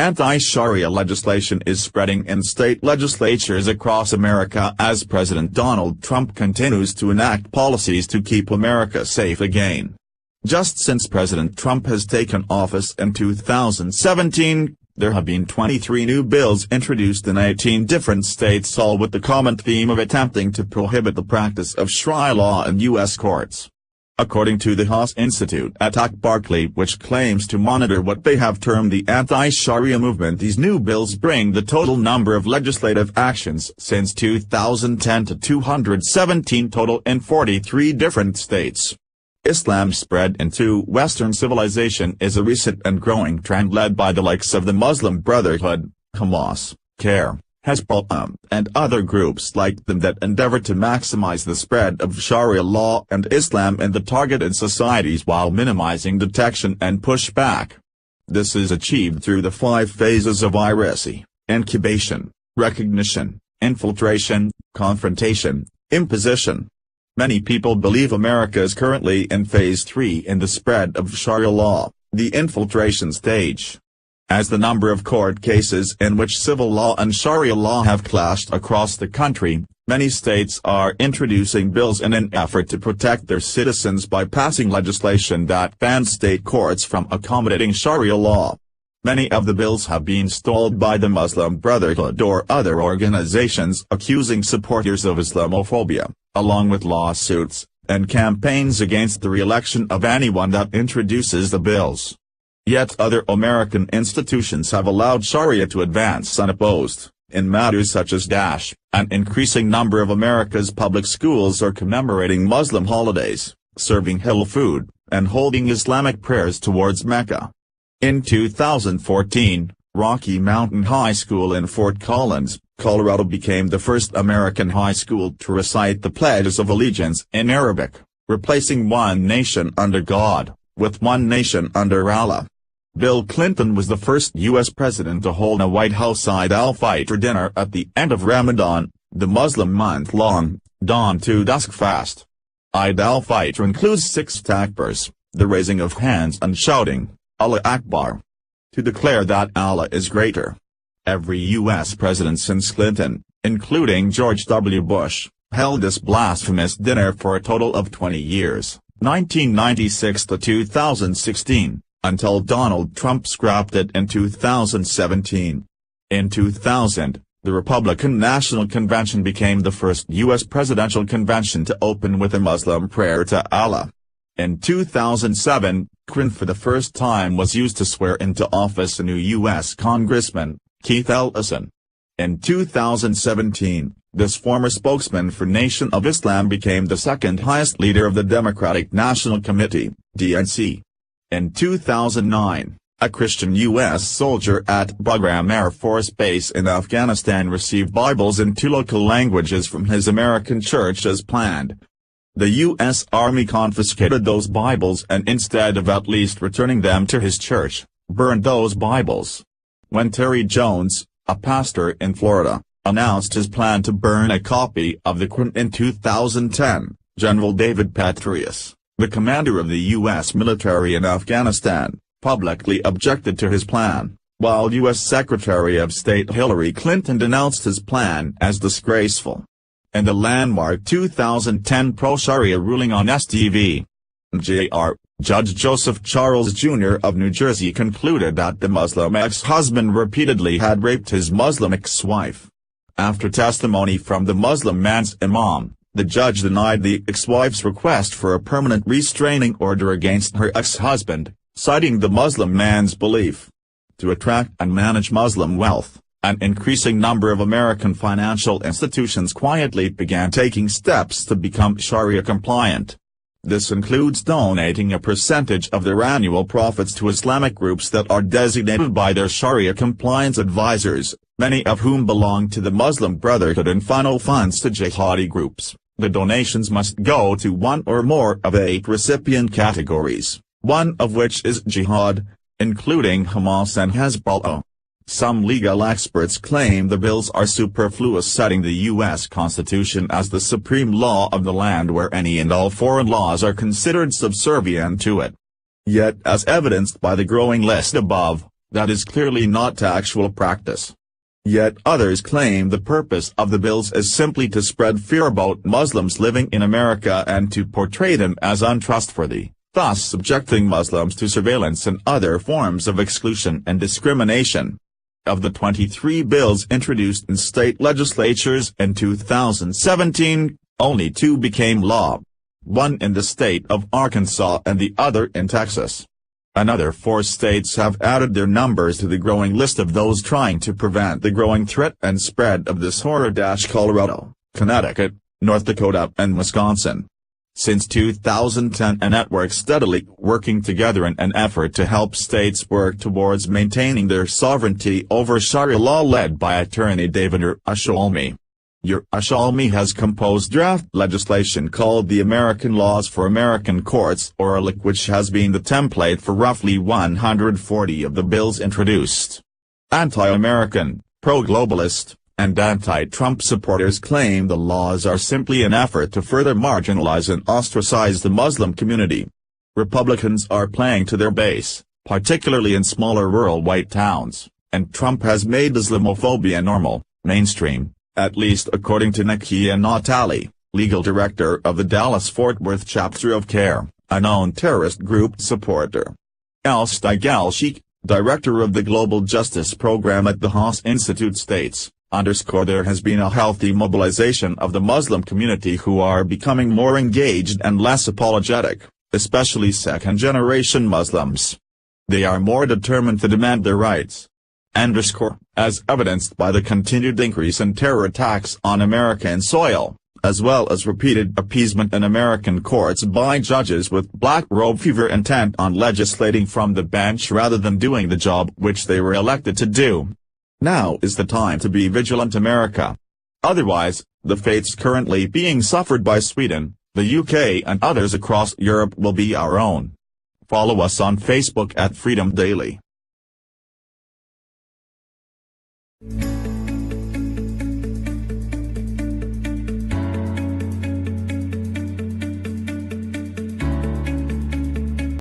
Anti-sharia legislation is spreading in state legislatures across America as President Donald Trump continues to enact policies to keep America safe again. Just since President Trump has taken office in 2017, there have been 23 new bills introduced in 18 different states, all with the common theme of attempting to prohibit the practice of Shariah law in U.S. courts. According to the Haas Institute at UC Berkeley, which claims to monitor what they have termed the anti-sharia movement, these new bills bring the total number of legislative actions since 2010 to 217 total in 43 different states. Islam's spread into Western civilization is a recent and growing trend led by the likes of the Muslim Brotherhood, Hamas, Hezbollah, and other groups like them that endeavor to maximize the spread of Sharia law and Islam in the targeted societies while minimizing detection and pushback. This is achieved through the 5 phases of RIOT: incubation, recognition, infiltration, confrontation, imposition. Many people believe America is currently in phase 3 in the spread of Sharia law, the infiltration stage. As the number of court cases in which civil law and Sharia law have clashed across the country, many states are introducing bills in an effort to protect their citizens by passing legislation that bans state courts from accommodating Sharia law. Many of the bills have been stalled by the Muslim Brotherhood or other organizations accusing supporters of Islamophobia, along with lawsuits and campaigns against the re-election of anyone that introduces the bills. Yet other American institutions have allowed Sharia to advance unopposed. In matters such as an increasing number of America's public schools are commemorating Muslim holidays, serving halal food, and holding Islamic prayers towards Mecca. In 2014, Rocky Mountain High School in Fort Collins, Colorado became the first American high school to recite the Pledges of Allegiance in Arabic, replacing One Nation Under God with One Nation Under Allah. Bill Clinton was the first U.S. president to hold a White House Eid al-Fitr dinner at the end of Ramadan, the Muslim month-long, dawn to dusk fast. Eid al-Fitr includes 6 takbars, the raising of hands and shouting, Allah Akbar, to declare that Allah is greater. Every U.S. president since Clinton, including George W. Bush, held this blasphemous dinner for a total of 20 years, 1996 to 2016, until Donald Trump scrapped it in 2017. In 2000, the Republican National Convention became the first U.S. presidential convention to open with a Muslim prayer to Allah. In 2007, Quran for the first time was used to swear into office a new U.S. Congressman, Keith Ellison. In 2017, this former spokesman for Nation of Islam became the second highest leader of the Democratic National Committee, DNC. In 2009, a Christian U.S. soldier at Bagram Air Force Base in Afghanistan received Bibles in 2 local languages from his American church as planned. The U.S. Army confiscated those Bibles and instead of at least returning them to his church, burned those Bibles. When Terry Jones, a pastor in Florida, announced his plan to burn a copy of the Quran in 2010, General David Petraeus, the commander of the U.S. military in Afghanistan, publicly objected to his plan, while U.S. Secretary of State Hillary Clinton denounced his plan as disgraceful. In the landmark 2010 pro-Sharia ruling on STV, Jr., Judge Joseph Charles Jr. of New Jersey concluded that the Muslim ex-husband repeatedly had raped his Muslim ex-wife. After testimony from the Muslim man's imam, the judge denied the ex-wife's request for a permanent restraining order against her ex-husband, citing the Muslim man's belief. To attract and manage Muslim wealth, an increasing number of American financial institutions quietly began taking steps to become Sharia compliant. This includes donating a percentage of their annual profits to Islamic groups that are designated by their Sharia compliance advisors, many of whom belong to the Muslim Brotherhood, and funnel funds to jihadi groups. The donations must go to one or more of 8 recipient categories, one of which is jihad, including Hamas and Hezbollah. Some legal experts claim the bills are superfluous, citing the U.S. Constitution as the supreme law of the land where any and all foreign laws are considered subservient to it. Yet, as evidenced by the growing list above, That is clearly not actual practice. Yet others claim the purpose of the bills is simply to spread fear about Muslims living in America and to portray them as untrustworthy, thus subjecting Muslims to surveillance and other forms of exclusion and discrimination. Of the 23 bills introduced in state legislatures in 2017, only 2 became law. One in the state of Arkansas and the other in Texas. Another 4 states have added their numbers to the growing list of those trying to prevent the growing threat and spread of this horror: Colorado, Connecticut, North Dakota and Wisconsin. Since 2010, a network steadily working together in an effort to help states work towards maintaining their sovereignty over Sharia law, led by attorney David Ashalmi. Ashalmi has composed draft legislation called the American Laws for American Courts, or ALEC, which has been the template for roughly 140 of the bills introduced. Anti-American, pro-globalist, and anti-Trump supporters claim the laws are simply an effort to further marginalize and ostracize the Muslim community. Republicans are playing to their base, particularly in smaller rural white towns, and Trump has made Islamophobia normal, mainstream, at least according to Nakia Natali, legal director of the Dallas-Fort Worth chapter of CARE, a known terrorist group supporter. Al-Steig al-Sheikh, director of the Global Justice Program at the Haas Institute, states, "There has been a healthy mobilization of the Muslim community, who are becoming more engaged and less apologetic, especially second-generation Muslims. They are more determined to demand their rights." As evidenced by the continued increase in terror attacks on American soil, as well as repeated appeasement in American courts by judges with black robe fever intent on legislating from the bench rather than doing the job which they were elected to do. Now is the time to be vigilant, America. Otherwise, the fates currently being suffered by Sweden, the UK and others across Europe will be our own. Follow us on Facebook at Freedom Daily.